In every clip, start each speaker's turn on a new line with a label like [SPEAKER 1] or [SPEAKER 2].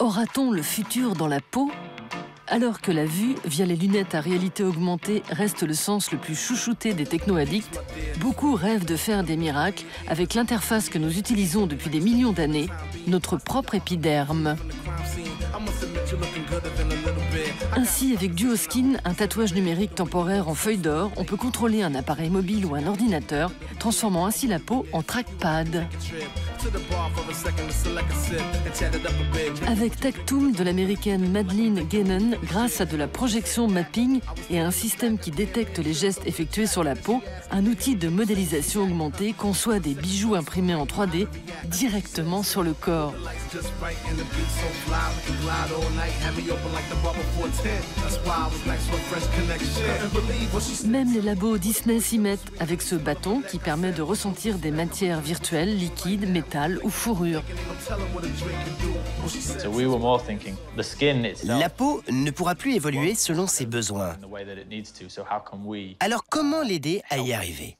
[SPEAKER 1] Aura-t-on le futur dans la peau? Alors que la vue, via les lunettes à réalité augmentée, reste le sens le plus chouchouté des techno-addicts, beaucoup rêvent de faire des miracles avec l'interface que nous utilisons depuis des millions d'années, notre propre épiderme. Ainsi, avec DuoSkin, un tatouage numérique temporaire en feuille d'or, on peut contrôler un appareil mobile ou un ordinateur, transformant ainsi la peau en trackpad. Avec Tactoom de l'américaine Madeleine Gannon, grâce à de la projection mapping et à un système qui détecte les gestes effectués sur la peau, un outil de modélisation augmentée conçoit des bijoux imprimés en 3D directement sur le corps. Même les labos Disney s'y mettent avec ce bâton qui permet de ressentir des matières virtuelles, liquides, métal ou fourrure.
[SPEAKER 2] La peau ne pourra plus évoluer selon ses besoins. Alors comment l'aider à y arriver?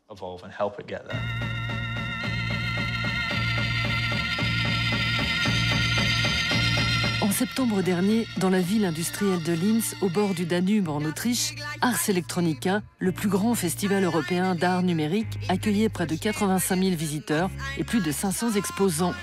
[SPEAKER 1] En septembre dernier, dans la ville industrielle de Linz, au bord du Danube en Autriche, Ars Electronica, le plus grand festival européen d'art numérique, accueillait près de 85 000 visiteurs et plus de 500 exposants.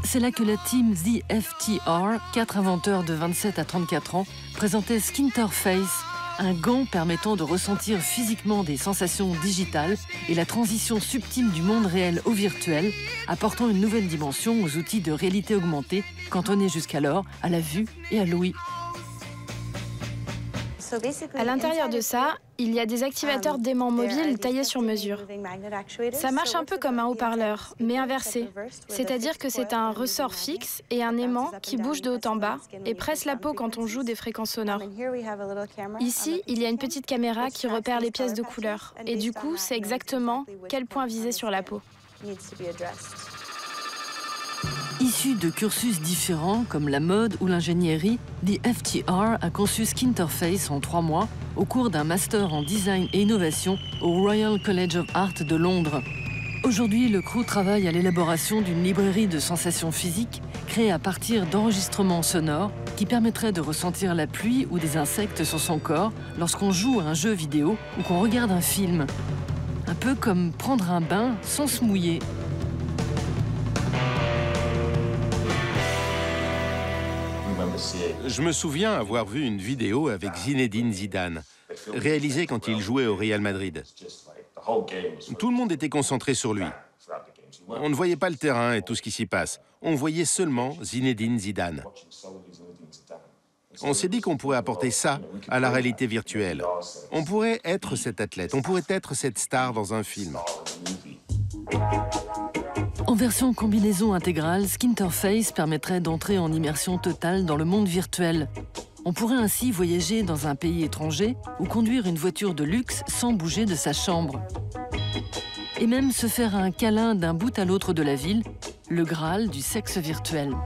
[SPEAKER 1] C'est là que la team The FTR, 4 inventeurs de 27 à 34 ans, présentait Skinterface, un gant permettant de ressentir physiquement des sensations digitales et la transition subtile du monde réel au virtuel, apportant une nouvelle dimension aux outils de réalité augmentée, cantonnés jusqu'alors à la vue et à l'ouïe.
[SPEAKER 3] À l'intérieur de ça, il y a des activateurs d'aimants mobiles taillés sur mesure. Ça marche un peu comme un haut-parleur, mais inversé. C'est-à-dire que c'est un ressort fixe et un aimant qui bouge de haut en bas et presse la peau quand on joue des fréquences sonores. Ici, il y a une petite caméra qui repère les pièces de couleur. Et du coup, c'est exactement quel point viser sur la peau.
[SPEAKER 1] Issu de cursus différents comme la mode ou l'ingénierie, The FTR a conçu Skinterface en 3 mois au cours d'un master en design et innovation au Royal College of Art de Londres. Aujourd'hui, le crew travaille à l'élaboration d'une librairie de sensations physiques créée à partir d'enregistrements sonores qui permettraient de ressentir la pluie ou des insectes sur son corps lorsqu'on joue à un jeu vidéo ou qu'on regarde un film. Un peu comme prendre un bain sans se mouiller.
[SPEAKER 4] Je me souviens avoir vu une vidéo avec Zinedine Zidane, réalisée quand il jouait au Real Madrid. Tout le monde était concentré sur lui. On ne voyait pas le terrain et tout ce qui s'y passe. On voyait seulement Zinedine Zidane. On s'est dit qu'on pourrait apporter ça à la réalité virtuelle. On pourrait être cet athlète, on pourrait être cette star dans un film.
[SPEAKER 1] En version combinaison intégrale, Skinterface permettrait d'entrer en immersion totale dans le monde virtuel. On pourrait ainsi voyager dans un pays étranger ou conduire une voiture de luxe sans bouger de sa chambre. Et même se faire un câlin d'un bout à l'autre de la ville, le Graal du sexe virtuel.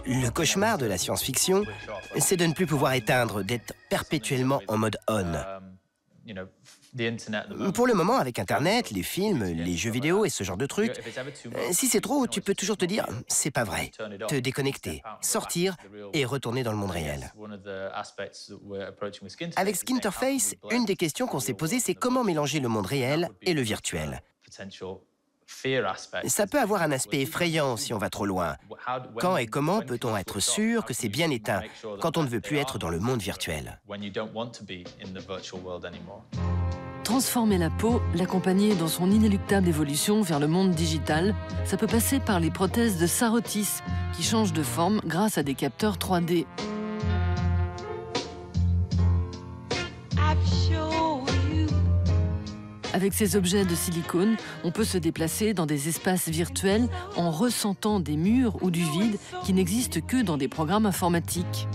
[SPEAKER 2] Le cauchemar de la science-fiction, c'est de ne plus pouvoir éteindre, d'être perpétuellement en mode on. Pour le moment, avec Internet, les films, les jeux vidéo et ce genre de trucs, si c'est trop, tu peux toujours te dire « c'est pas vrai », te déconnecter, sortir et retourner dans le monde réel. Avec Skinterface, une des questions qu'on s'est posées, c'est comment mélanger le monde réel et le virtuel. Ça peut avoir un aspect effrayant si on va trop loin. Quand et comment peut-on être sûr que c'est bien éteint quand on ne veut plus être dans le monde virtuel?
[SPEAKER 1] Transformer la peau, l'accompagner dans son inéluctable évolution vers le monde digital, ça peut passer par les prothèses de Sarotis, qui changent de forme grâce à des capteurs 3D. Avec ces objets de silicone, on peut se déplacer dans des espaces virtuels en ressentant des murs ou du vide qui n'existent que dans des programmes informatiques.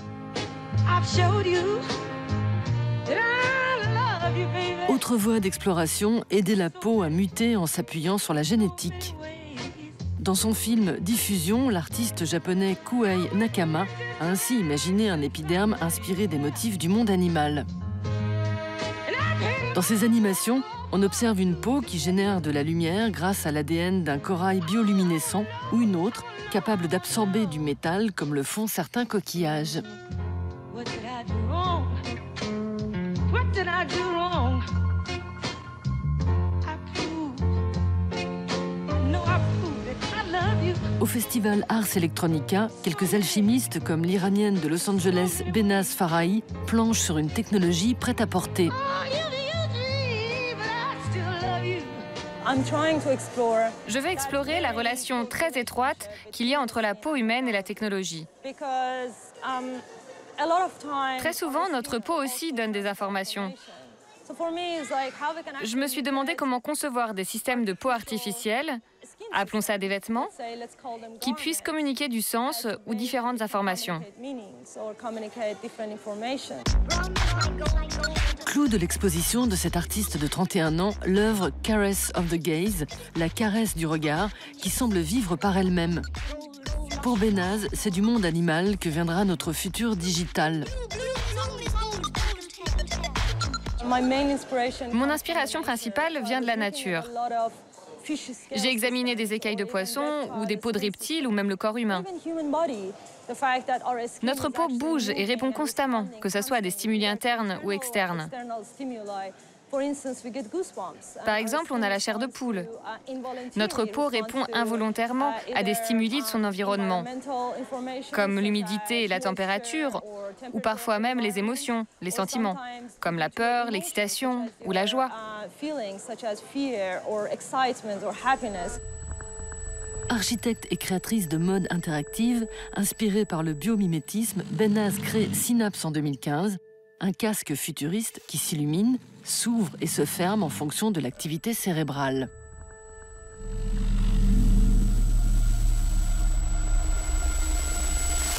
[SPEAKER 1] Autre voie d'exploration, aider la peau à muter en s'appuyant sur la génétique. Dans son film Diffusion, l'artiste japonais Kuei Nakama a ainsi imaginé un épiderme inspiré des motifs du monde animal. Dans ces animations, on observe une peau qui génère de la lumière grâce à l'ADN d'un corail bioluminescent ou une autre capable d'absorber du métal comme le font certains coquillages. Au festival Ars Electronica, quelques alchimistes comme l'Iranienne de Los Angeles Behnaz Farahi planchent sur une technologie prête à porter.
[SPEAKER 5] Je vais explorer la relation très étroite qu'il y a entre la peau humaine et la technologie. Très souvent, notre peau aussi donne des informations. Je me suis demandé comment concevoir des systèmes de peau artificielle, appelons ça des vêtements, qui puissent communiquer du sens ou différentes informations.
[SPEAKER 1] Clou de l'exposition de cet artiste de 31 ans, l'œuvre Caress of the Gaze, la caresse du regard, qui semble vivre par elle-même. Pour Behnaz, c'est du monde animal que viendra notre futur digital.
[SPEAKER 5] Mon inspiration principale vient de la nature. J'ai examiné des écailles de poissons ou des peaux de reptiles ou même le corps humain. Notre peau bouge et répond constamment, que ce soit à des stimuli internes ou externes. Par exemple, on a la chair de poule. Notre peau répond involontairement à des stimuli de son environnement, comme l'humidité et la température, ou parfois même les émotions, les sentiments, comme la peur, l'excitation ou la joie.
[SPEAKER 1] Architecte et créatrice de mode interactive, inspirée par le biomimétisme, Behnaz crée Synapse en 2015, un casque futuriste qui s'illumine, s'ouvre et se ferme en fonction de l'activité cérébrale.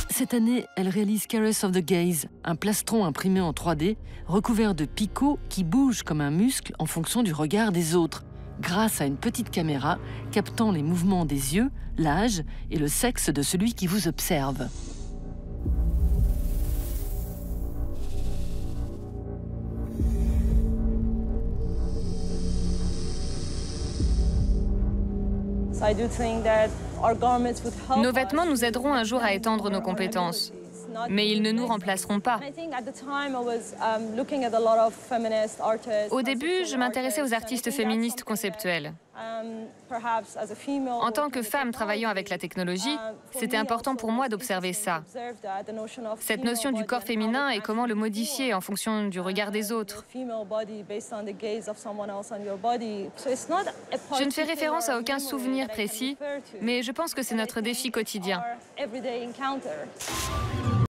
[SPEAKER 1] Cette année, elle réalise Caress of the Gaze, un plastron imprimé en 3D, recouvert de picots qui bougent comme un muscle en fonction du regard des autres, grâce à une petite caméra captant les mouvements des yeux, l'âge et le sexe de celui qui vous observe.
[SPEAKER 5] Nos vêtements nous aideront un jour à étendre nos compétences, mais ils ne nous remplaceront pas. Au début, je m'intéressais aux artistes féministes conceptuels. En tant que femme travaillant avec la technologie, c'était important pour moi d'observer ça. Cette notion du corps féminin et comment le modifier en fonction du regard des autres. Je ne fais référence à aucun souvenir précis, mais je pense que c'est notre défi quotidien.